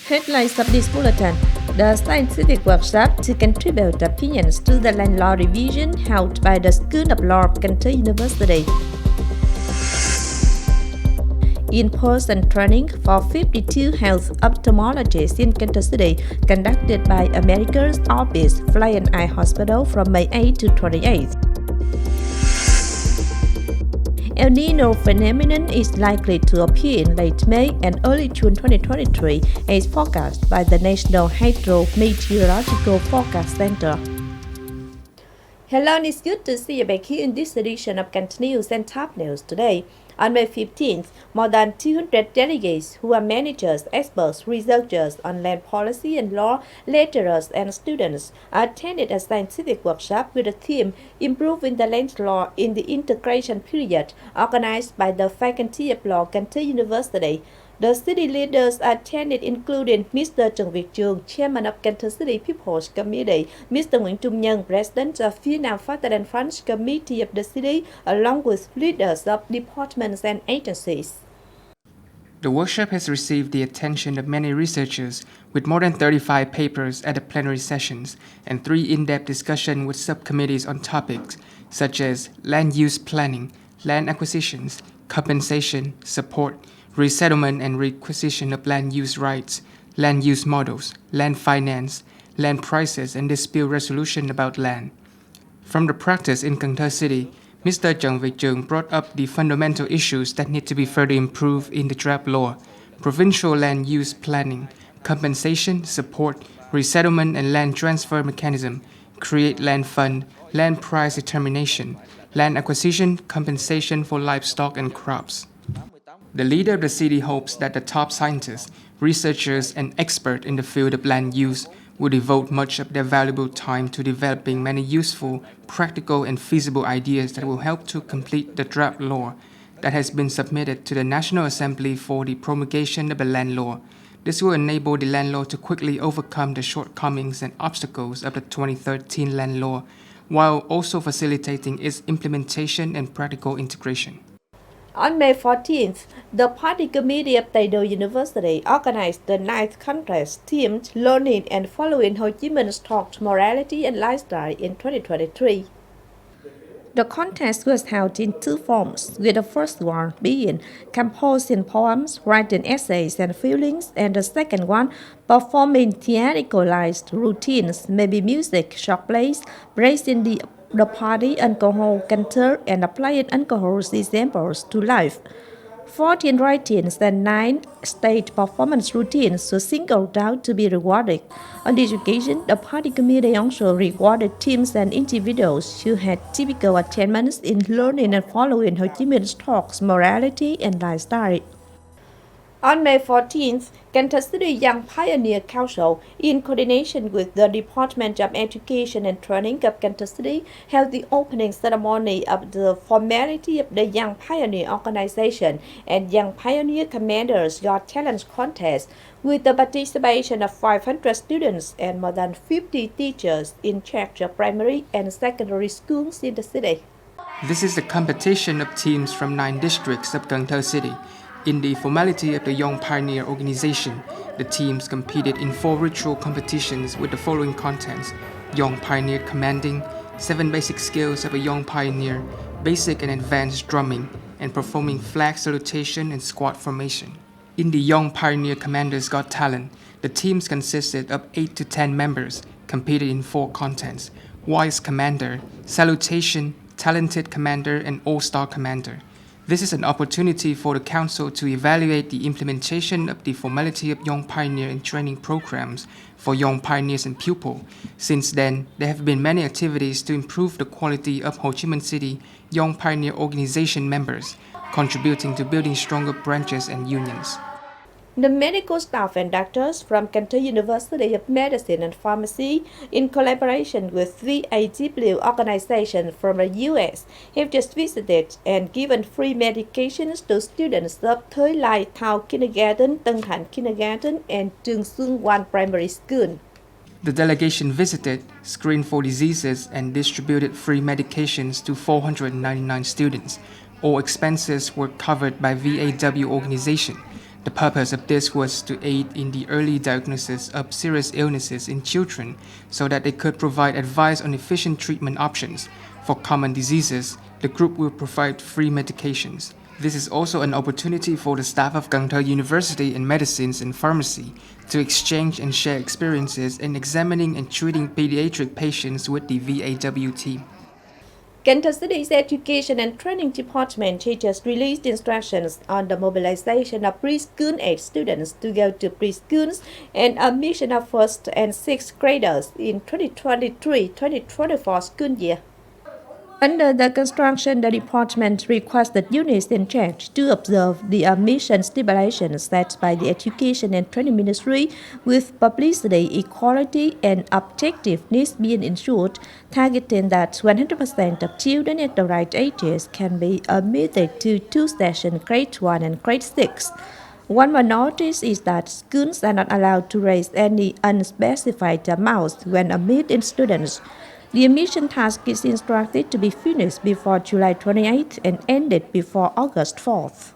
Headlines of this bulletin: the scientific workshop to contribute opinions to the land law revision held by the School of Law of Cần Thơ University. In-person training for 52 health ophthalmologists in Cần Thơ City conducted by America's Orbis Fly and Eye Hospital from May 8 to 28. El Nino phenomenon is likely to appear in late May and early June 2023 as forecast by the National Hydrometeorological Forecast Center. Hello, and it's good to see you back here in this edition of Cần Thơ News and Top News today. On May 15th, more than 200 delegates who are managers, experts, researchers on land policy and law, lecturers and students attended a scientific workshop with the theme Improving the Land Law in the Integration Period, organized by the Faculty of Law, Cần Thơ University. The city leaders attended included Mr. Chương, Chairman of Cần Thơ City People's Committee, Mr. Nhân, President of Vietnam Father and French Committee of the city, along with leaders of departments and agencies. The workshop has received the attention of many researchers, with more than 35 papers at the plenary sessions and 3 in-depth discussions with subcommittees on topics such as land use planning, land acquisitions, compensation, support, resettlement and requisition of land use rights, land use models, land finance, land prices, and dispute resolution about land. From the practice in Cần Thơ City, Mr. Chương brought up the fundamental issues that need to be further improved in the draft law: provincial land use planning, compensation, support, resettlement and land transfer mechanism, create land fund, land price determination, land acquisition, compensation for livestock and crops. The leader of the city hopes that the top scientists, researchers, and experts in the field of land use will devote much of their valuable time to developing many useful, practical, and feasible ideas that will help to complete the draft law that has been submitted to the National Assembly for the promulgation of the land law. This will enable the land law to quickly overcome the shortcomings and obstacles of the 2013 land law, while also facilitating its implementation and practical integration. On May 14th, the Party Committee of Tây Đô University organized the 9th Congress themed Learning and Following Ho Chi Minh's Thought, Morality and Lifestyle in 2023. The contest was held in 2 forms, with the first one being composing poems, writing essays and feelings, and the second one performing theatricalized routines, maybe music, short plays, praising the party alcohol culture and applying alcohol's examples to life. 14 writings and 9 stage performance routines were singled out to be rewarded. On this occasion, the party committee also rewarded teams and individuals who had typical achievements in learning and following Ho Chi Minh's thoughts, morality, and lifestyle. On May 14th, Cần Thơ City Young Pioneer Council, in coordination with the Department of Education and Training of Cần Thơ City, held the opening ceremony of the formality of the Young Pioneer Organization and Young Pioneer Commanders Got Talent Contest, with the participation of 500 students and more than 50 teachers in charge of primary and secondary schools in the city. This is the competition of teams from 9 districts of Cần Thơ City. In the formality of the Young Pioneer Organization, the teams competed in 4 ritual competitions with the following contents: Young Pioneer Commanding, 7 basic skills of a Young Pioneer, basic and advanced drumming, and performing flag salutation and squad formation. In the Young Pioneer Commanders Got Talent, the teams consisted of 8 to 10 members, competed in 4 contents: Wise Commander, Salutation, Talented Commander, and All-Star Commander. This is an opportunity for the Council to evaluate the implementation of the formality of Young Pioneer and training programs for young pioneers and pupils. Since then, there have been many activities to improve the quality of Ho Chi Minh City Young Pioneer Organization members, contributing to building stronger branches and unions. The medical staff and doctors from Cần Thơ University of Medicine and Pharmacy, in collaboration with VAW organization from the US, have just visited and given free medications to students of Thời Lai Thao Kindergarten, Tân Thành Kindergarten, and Chương 1 Primary School. The delegation visited, screened for diseases, and distributed free medications to 499 students. All expenses were covered by VAW organization. The purpose of this was to aid in the early diagnosis of serious illnesses in children so that they could provide advice on efficient treatment options. For common diseases, the group will provide free medications. This is also an opportunity for the staff of Cần Thơ University in Medicines and Pharmacy to exchange and share experiences in examining and treating pediatric patients with the VAW team. Cần Thơ City's Education and Training Department just released instructions on the mobilization of preschool age students to go to preschools and admission of first and sixth graders in 2023-2024 school year. Under the construction, the department requested units in charge to observe the admission stipulations set by the Education and Training Ministry with publicity, equality, and objectiveness being ensured, targeting that 100% of children at the right ages can be admitted to two sessions, grade 1 and grade 6. One more notice is that schools are not allowed to raise any unspecified amounts when admitting students. The admission task is instructed to be finished before July 28th and ended before August 4th.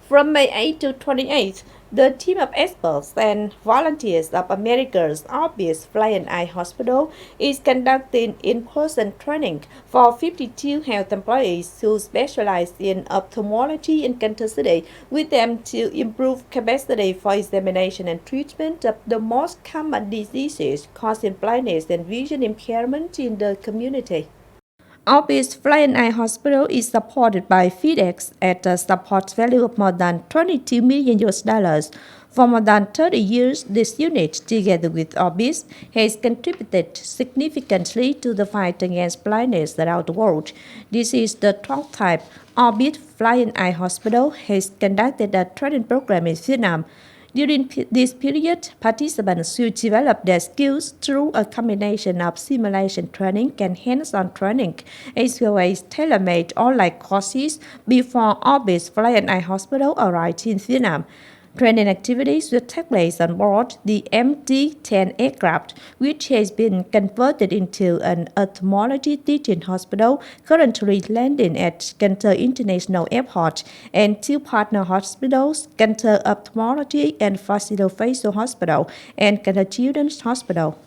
From May 8 to 28th, the team of experts and volunteers of America's Orbis Flying Eye Hospital is conducting in-person training for 52 health employees who specialize in ophthalmology in Cần Thơ City, with them to improve capacity for examination and treatment of the most common diseases causing blindness and vision impairment in the community. Orbis Flying Eye Hospital is supported by FedEx at a support value of more than $22 million. For more than 30 years, this unit, together with Orbis, has contributed significantly to the fight against blindness around the world. This is the 12th time Orbis Flying Eye Hospital has conducted a training program in Vietnam. During this period, participants should develop their skills through a combination of simulation training and hands-on training, as well as tailor-made online courses before Orbis Flying Eye Hospital arrived in Vietnam. Training activities will take place on board the MD-10 aircraft, which has been converted into an ophthalmology teaching hospital, currently landing at Cần Thơ International Airport, and two partner hospitals, Cần Thơ Ophthalmology and Facial Hospital, and Cần Thơ Children's Hospital.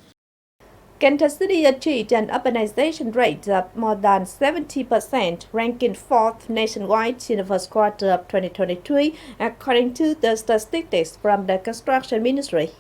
Cần Thơ City achieved an urbanization rate of more than 70%, ranking 4th nationwide in the first quarter of 2023, according to the statistics from the Construction Ministry.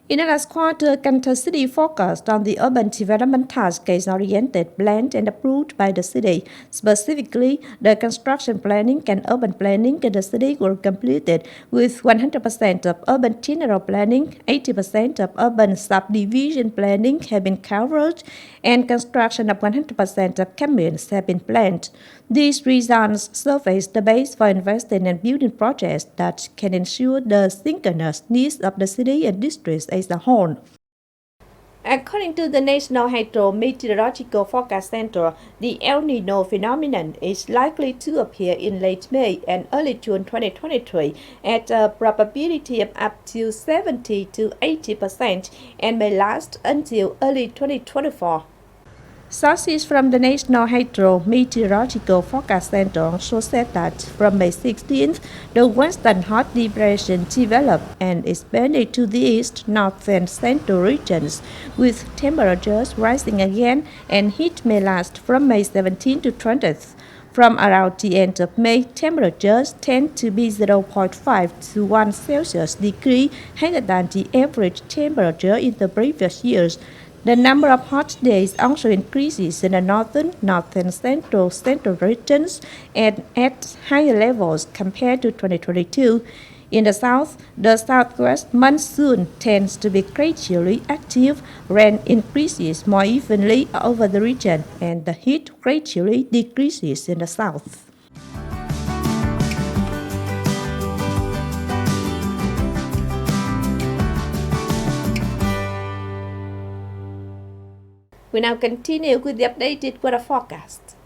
In the last quarter, Cần Thơ City focused on the urban development task case-oriented planned and approved by the city. Specifically, the construction planning and urban planning in the city were completed with 100% of urban general planning, 80% of urban subdivision planning have been covered, and construction of 100% of communes have been planned. These results surface the base for investing and building projects that can ensure the synchronous needs of the city and districts as a whole. According to the National Hydrometeorological Forecast Center, the El Nino phenomenon is likely to appear in late May and early June 2023 at a probability of up to 70 to 80% and may last until early 2024. Sources from the National Hydrometeorological Forecast Center also said that from May 16th, the Western Hot Depression developed and expanded to the east, north, and central regions, with temperatures rising again, and heat may last from May 17th to 20th. From around the end of May, temperatures tend to be 0.5 to 1 Celsius degree higher than the average temperature in the previous years. The number of hot days also increases in the northern, north, and central regions and at higher levels compared to 2022. In the south, the southwest monsoon tends to be gradually active, rain increases more evenly over the region, and the heat gradually decreases in the south. We now continue with the updated weather forecast.